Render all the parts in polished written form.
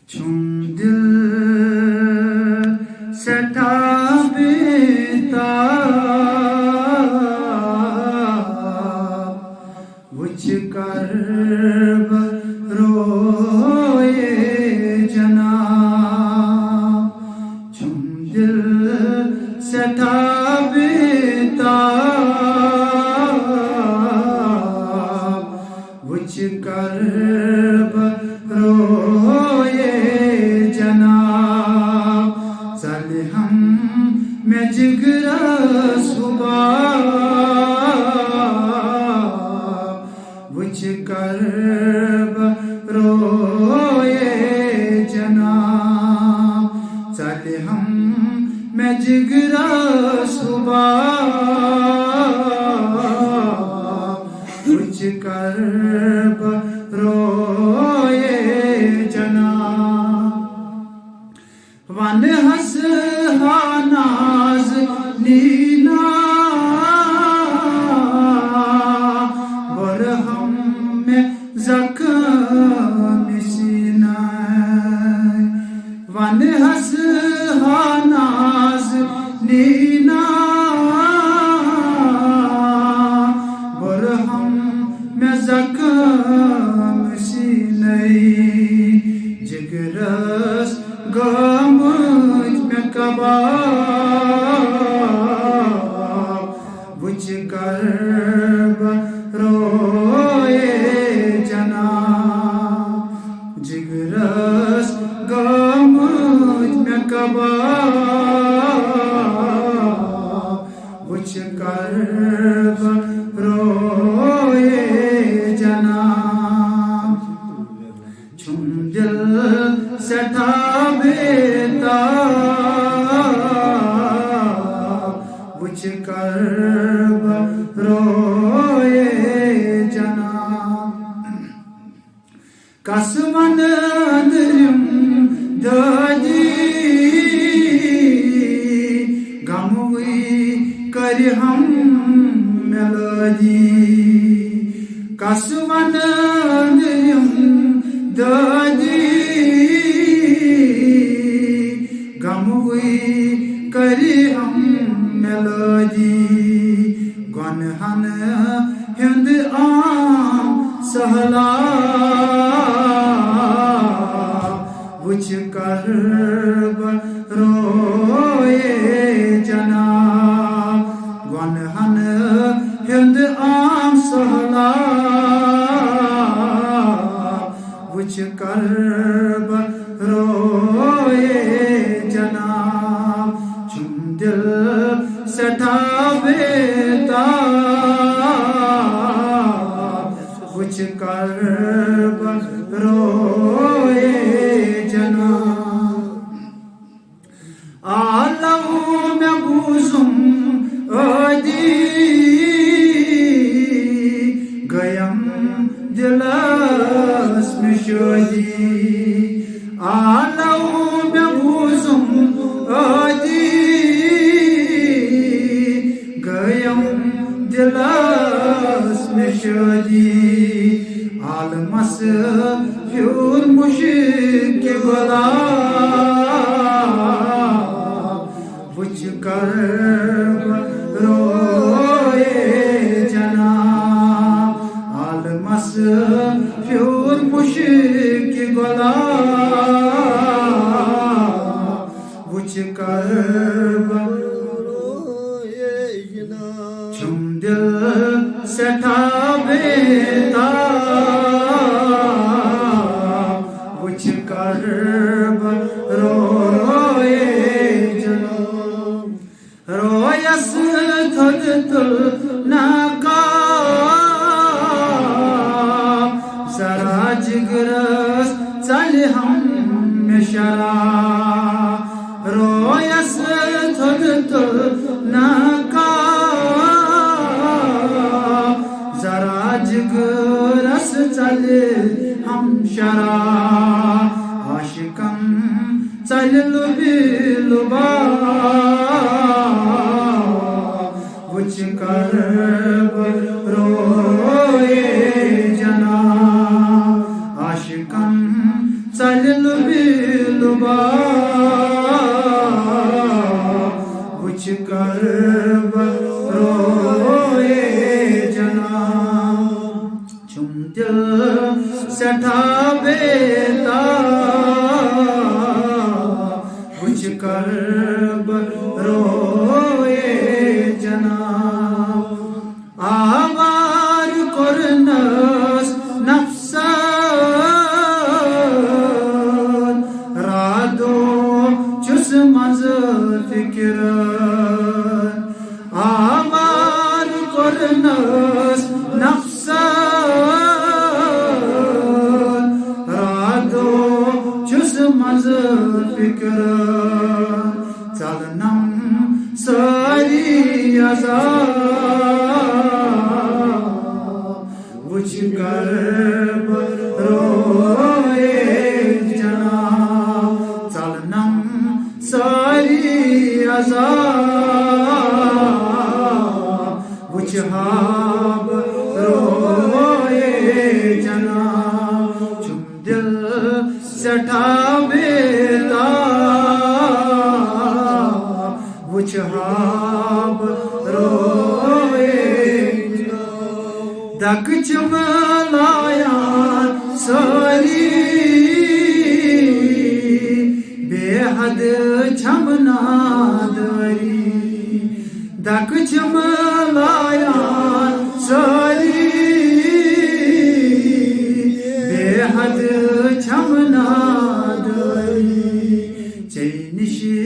çum dil seta बेताब वुच कर्ब रोए जनाब चुम दिल सता बेताब वुच कर्ब रोए जनाब साले हम मैं जिगरा सुबाब वुच कर्ब रोए जनाब साले हम मैं जिगरा सुबाब वुच कर्ब रोए जनाब वन हस हानाज नीना बरहम में जख्म सीना वन हस हानाज नीना बरहम में जख्म सीना जिगरस गमुज में कबाब वुच कर्ब रोए जनाब जिगरस गमुज में कबाब वुच कर्ब रोए जनाब चुम दिल सता बेताब वुच कर्ब रोए जनाब कसमन दिलम दादी गमुई कर हम मेलोडी कसमन दिलम दादी गमुई करी हम मेलोडी गनहन हिंद आम सहला वुच कर्ब रोए जनाब गनहन हिंद आम सहला वुच कर्ब रोए जनाब चुम दिल सता बेताब वुच कर्ब रोए जनाब आलम में बुजुम अदी गयम दिलस में शोदी आलम में बुजुम अदी गयम दिलस में शोदी आलमस फ्यूर मुश्क गुलाब वुच कर्ब रोए जनाब आलमस फ्यूर मुश्क गुलाब वुच कर्ब रोए जनाब चुम दिल सता बेताब वुच कर्ब रोए जनाब रोयस थद तुल नकाब जरा जिगरस चल हम में शराब रोयस थद तुल नकाब जरा जिगरस चल हम शराब आशिकम चल लुबी लुबा वुच कर्ब रोए जनाब आशिकम चल लुबी सठा बेताब कुछ कर्ब रोए जनाब आवार कुरनस नफ्सन रादो चुस मज फिक्र आवार कुरनस नफ्सन रादो चुस मज फिक्र चलनम सारी अज़ाब वुच कर्ब रोए जनाब चलनम सारी अज़ाब वुच हाब रोए जनाब चुम दिल सठा बेताब वुच हाब रोए दक चमलायान सारी बेहद छमनादरी दक चमलायान सारी बेहद छमनादरी चैनिशी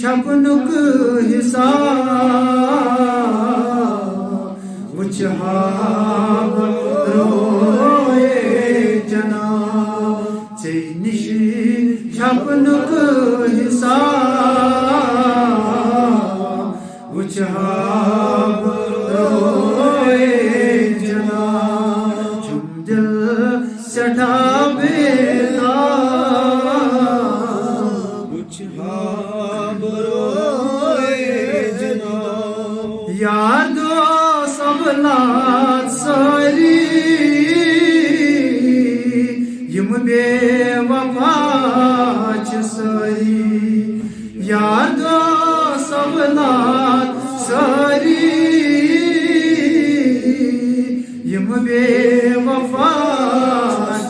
छपनुक हिसाब वुच हाब रोए जनाब चैनिशी छपनुक हिसाब वुच हाब रोए जनाब चुम दिल सठा बेताब वुच हाब रोए जनाब यादो सबलात सारी यम बेवफा छ सारी यादो सबलात सारी यम बेवफा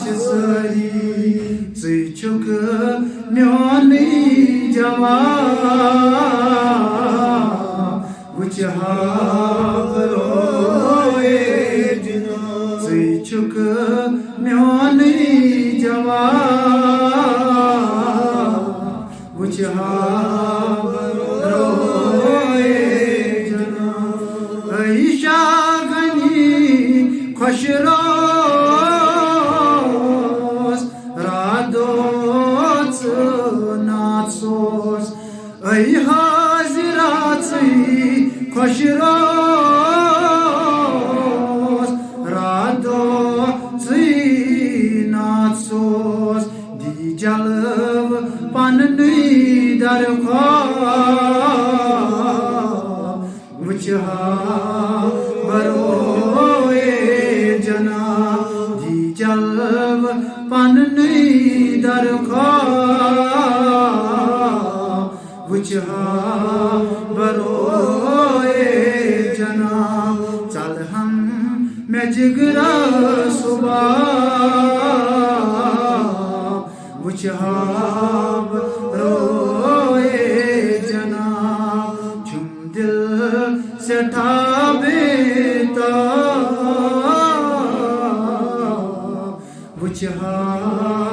छ सारी ज़ै छुक म्योनी जवाब वुच हाब रोए जनाब ज़ै छुक म्योनी जवाब वुच हाब रोए जनाब ऐ शागनी खुश रोज़ रादोच नाचोस ऐ हाजिराची खुश रोज़ रादोची नाचोस दी जलव पन्नी दरख्वाब वुच हाब रोए जनाब दी जलव पन्नी दरख्वाब वुच हाब रोए जनाब चल हम मैं जिगरा सुबह वुच हाब रोए जनाब चुम दिल सठा बेताब वुच हाब